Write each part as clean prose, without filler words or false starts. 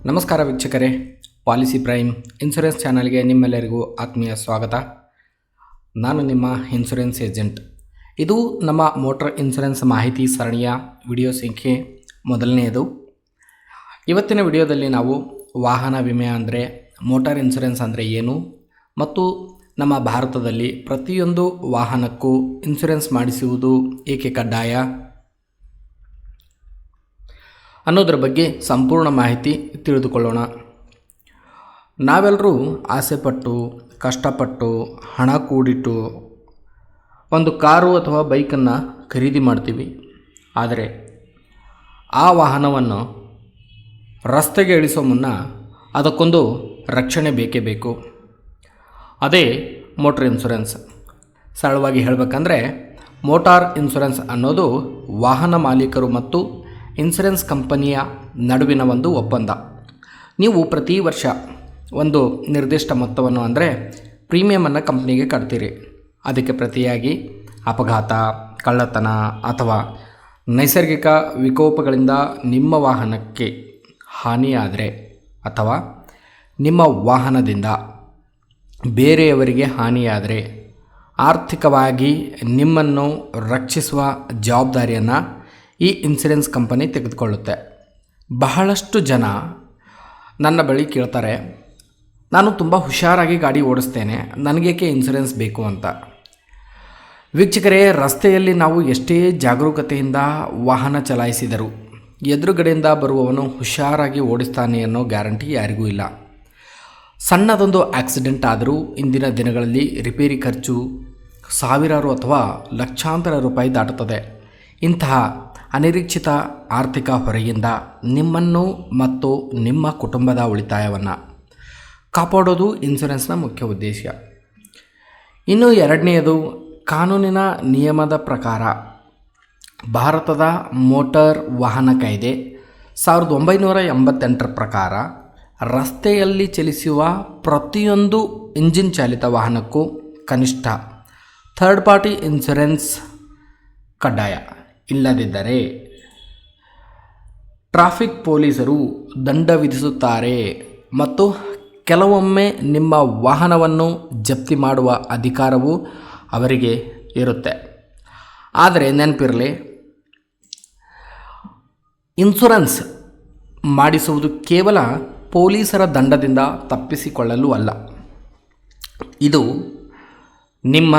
ನಮಸ್ಕಾರ ವೀಕ್ಷಕರೇ, policy prime insurance ಚಾನಲ್ಗೆ ನಿಮ್ಮೆಲ್ಲರಿಗೂ ಆತ್ಮೀಯ ಸ್ವಾಗತ. ನಾನು ನಿಮ್ಮ ಇನ್ಶೂರೆನ್ಸ್ ಏಜೆಂಟ್. ಇದು ನಮ್ಮ ಮೋಟರ್ ಇನ್ಶೂರೆನ್ಸ್ ಮಾಹಿತಿ ಸರಣಿಯ ವಿಡಿಯೋ ಸಂಖ್ಯೆ ಮೊದಲನೆಯದು. ಇವತ್ತಿನ ವಿಡಿಯೋದಲ್ಲಿ ನಾವು ವಾಹನ ವಿಮೆ ಅಂದರೆ ಮೋಟಾರ್ ಇನ್ಶೂರೆನ್ಸ್ ಅಂದರೆ ಏನು ಮತ್ತು ನಮ್ಮ ಭಾರತದಲ್ಲಿ ಪ್ರತಿಯೊಂದು ವಾಹನಕ್ಕೂ ಇನ್ಶೂರೆನ್ಸ್ ಮಾಡಿಸುವುದು ಏಕೆ ಕಡ್ಡಾಯ ಅನ್ನೋದರ ಬಗ್ಗೆ ಸಂಪೂರ್ಣ ಮಾಹಿತಿ ತಿಳಿದುಕೊಳ್ಳೋಣ. ನಾವೆಲ್ಲರೂ ಆಸೆಪಟ್ಟು ಕಷ್ಟಪಟ್ಟು ಹಣ ಕೂಡಿಟ್ಟು ಒಂದು ಕಾರು ಅಥವಾ ಬೈಕನ್ನು ಖರೀದಿ ಮಾಡ್ತೀವಿ. ಆದರೆ ಆ ವಾಹನವನ್ನು ರಸ್ತೆಗೆ ಇಳಿಸೋ ಮುನ್ನ ಅದಕ್ಕೊಂದು ರಕ್ಷಣೆ ಬೇಕೇ ಬೇಕು. ಅದೇ ಮೋಟರ್ ಇನ್ಶೂರೆನ್ಸ್. ಸರಳವಾಗಿ ಹೇಳಬೇಕಂದ್ರೆ ಮೋಟಾರ್ ಇನ್ಶೂರೆನ್ಸ್ ಅನ್ನೋದು ವಾಹನ ಮಾಲೀಕರು ಮತ್ತು ಇನ್ಶೂರೆನ್ಸ್ ಕಂಪನಿಯ ನಡುವಿನ ಒಂದು ಒಪ್ಪಂದ. ನೀವು ಪ್ರತಿ ವರ್ಷ ಒಂದು ನಿರ್ದಿಷ್ಟ ಮೊತ್ತವನ್ನು ಅಂದರೆ ಪ್ರೀಮಿಯಮನ್ನು ಕಂಪ್ನಿಗೆ ಕಟ್ತೀರಿ. ಅದಕ್ಕೆ ಪ್ರತಿಯಾಗಿ ಅಪಘಾತ, ಕಳ್ಳತನ ಅಥವಾ ನೈಸರ್ಗಿಕ ವಿಕೋಪಗಳಿಂದ ನಿಮ್ಮ ವಾಹನಕ್ಕೆ ಹಾನಿಯಾದರೆ ಅಥವಾ ನಿಮ್ಮ ವಾಹನದಿಂದ ಬೇರೆಯವರಿಗೆ ಹಾನಿಯಾದರೆ ಆರ್ಥಿಕವಾಗಿ ನಿಮ್ಮನ್ನು ರಕ್ಷಿಸುವ ಜವಾಬ್ದಾರಿಯನ್ನು ಈ ಇನ್ಶೂರೆನ್ಸ್ ಕಂಪನಿ ತೆಗೆದುಕೊಳ್ಳುತ್ತೆ. ಬಹಳಷ್ಟು ಜನ ನನ್ನ ಬಳಿ ಕೇಳ್ತಾರೆ, ನಾನು ತುಂಬ ಹುಷಾರಾಗಿ ಗಾಡಿ ಓಡಿಸ್ತೇನೆ, ನನಗೇಕೆ ಇನ್ಶೂರೆನ್ಸ್ ಬೇಕು ಅಂತ. ವೀಕ್ಷಕರೇ, ರಸ್ತೆಯಲ್ಲಿ ನಾವು ಎಷ್ಟೇ ಜಾಗರೂಕತೆಯಿಂದ ವಾಹನ ಚಲಾಯಿಸಿದರೂ ಎದುರುಗಡೆಯಿಂದ ಬರುವವನು ಹುಷಾರಾಗಿ ಓಡಿಸ್ತಾನೆ ಅನ್ನೋ ಗ್ಯಾರಂಟಿ ಯಾರಿಗೂ ಇಲ್ಲ. ಸಣ್ಣದೊಂದು ಆಕ್ಸಿಡೆಂಟ್ ಆದರೂ ಇಂದಿನ ದಿನಗಳಲ್ಲಿ ರಿಪೇರಿ ಖರ್ಚು ಸಾವಿರಾರು ಅಥವಾ ಲಕ್ಷಾಂತರ ರೂಪಾಯಿ ದಾಟುತ್ತದೆ. ಇಂತಹ ಅನಿರೀಕ್ಷಿತ ಆರ್ಥಿಕ ಹೊರೆಯಿಂದ ನಿಮ್ಮನ್ನು ಮತ್ತು ನಿಮ್ಮ ಕುಟುಂಬದ ಉಳಿತಾಯವನ್ನು ಕಾಪಾಡೋದು ಇನ್ಶೂರೆನ್ಸ್ನ ಮುಖ್ಯ ಉದ್ದೇಶ. ಇನ್ನು ಎರಡನೆಯದು, ಕಾನೂನಿನ ನಿಯಮದ ಪ್ರಕಾರ ಭಾರತದ ಮೋಟಾರ್ ವಾಹನ ಕಾಯ್ದೆ 1988 ಪ್ರಕಾರ ರಸ್ತೆಯಲ್ಲಿ ಚಲಿಸುವ ಪ್ರತಿಯೊಂದು ಇಂಜಿನ್ ಚಾಲಿತ ವಾಹನಕ್ಕೂ ಕನಿಷ್ಠ ಥರ್ಡ್ ಪಾರ್ಟಿ ಇನ್ಶೂರೆನ್ಸ್ ಕಡ್ಡಾಯ. ಇಲ್ಲದಿದ್ದರೆ ಟ್ರಾಫಿಕ್ ಪೊಲೀಸರು ದಂಡ ವಿಧಿಸುತ್ತಾರೆ ಮತ್ತು ಕೆಲವೊಮ್ಮೆ ನಿಮ್ಮ ವಾಹನವನ್ನು ಜಪ್ತಿ ಮಾಡುವ ಅಧಿಕಾರವೂ ಅವರಿಗೆ ಇರುತ್ತೆ. ಆದರೆ ನೆನಪಿರಲಿ, ಇನ್ಶೂರೆನ್ಸ್ ಮಾಡಿಸುವುದು ಕೇವಲ ಪೊಲೀಸರ ದಂಡದಿಂದ ತಪ್ಪಿಸಿಕೊಳ್ಳಲು ಅಲ್ಲ. ಇದು ನಿಮ್ಮ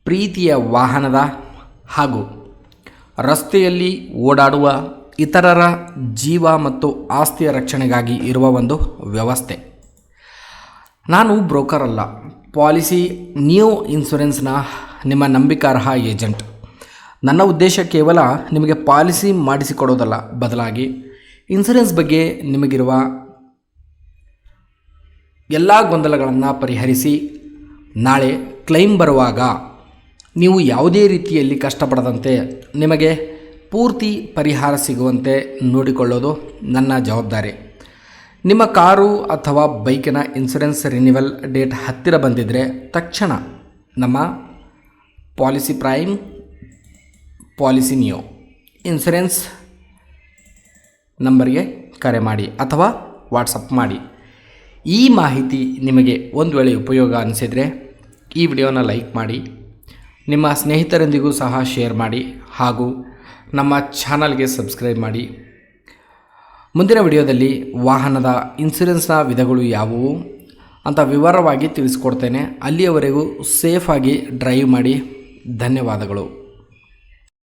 ಪ್ರೀತಿಯ ವಾಹನದ ಹಾಗೂ ರಸ್ತೆಯಲ್ಲಿ ಓಡಾಡುವ ಇತರರ ಜೀವ ಮತ್ತು ಆಸ್ತಿಯ ರಕ್ಷಣೆಗಾಗಿ ಇರುವ ಒಂದು ವ್ಯವಸ್ಥೆ. ನಾನು ಬ್ರೋಕರ್ ಅಲ್ಲ, ಪಾಲಿಸಿ ನ್ಯೂ ಇನ್ಶೂರೆನ್ಸ್ನ ನಿಮ್ಮ ನಂಬಿಕಾರ್ಹ ಏಜೆಂಟ್. ನನ್ನ ಉದ್ದೇಶ ಕೇವಲ ನಿಮಗೆ ಪಾಲಿಸಿ ಮಾಡಿಸಿಕೊಡೋದಲ್ಲ, ಬದಲಾಗಿ ಇನ್ಶೂರೆನ್ಸ್ ಬಗ್ಗೆ ನಿಮಗಿರುವ ಎಲ್ಲ ಗೊಂದಲಗಳನ್ನು ಪರಿಹರಿಸಿ ನಾಳೆ ಕ್ಲೈಮ್ ಬರುವಾಗ ನೀವು ಯಾವುದೇ ರೀತಿಯಲ್ಲಿ ಕಷ್ಟಪಡದಂತೆ ನಿಮಗೆ ಪೂರ್ತಿ ಪರಿಹಾರ ಸಿಗುವಂತೆ ನೋಡಿಕೊಳ್ಳೋದು ನನ್ನ ಜವಾಬ್ದಾರಿ. ನಿಮ್ಮ ಕಾರು ಅಥವಾ ಬೈಕಿನ ಇನ್ಶೂರೆನ್ಸ್ ರಿನಿವಲ್ ಡೇಟ್ ಹತ್ತಿರ ಬಂದಿದ್ದರೆ ತಕ್ಷಣ ನಮ್ಮ policy prime, policy new insurance ನಂಬರ್ಗೆ ಕರೆ ಮಾಡಿ ಅಥವಾ ವಾಟ್ಸಪ್ ಮಾಡಿ. ಈ ಮಾಹಿತಿ ನಿಮಗೆ ಒಂದು ವೇಳೆ ಉಪಯೋಗ ಅನಿಸಿದರೆ ಈ ವಿಡಿಯೋನ ಲೈಕ್ ಮಾಡಿ, ನಿಮ್ಮ ಸ್ನೇಹಿತರೊಂದಿಗೂ ಸಹ ಶೇರ್ ಮಾಡಿ ಹಾಗೂ ನಮ್ಮ ಚಾನಲ್ಗೆ ಸಬ್ಸ್ಕ್ರೈಬ್ ಮಾಡಿ. ಮುಂದಿನ ವಿಡಿಯೋದಲ್ಲಿ ವಾಹನದ ಇನ್ಶೂರೆನ್ಸ್ನ ವಿಧಗಳು ಯಾವುವು ಅಂತ ವಿವರವಾಗಿ ತಿಳಿಸ್ಕೊಡ್ತೇನೆ. ಅಲ್ಲಿಯವರೆಗೂ ಸೇಫಾಗಿ ಡ್ರೈವ್ ಮಾಡಿ. ಧನ್ಯವಾದಗಳು.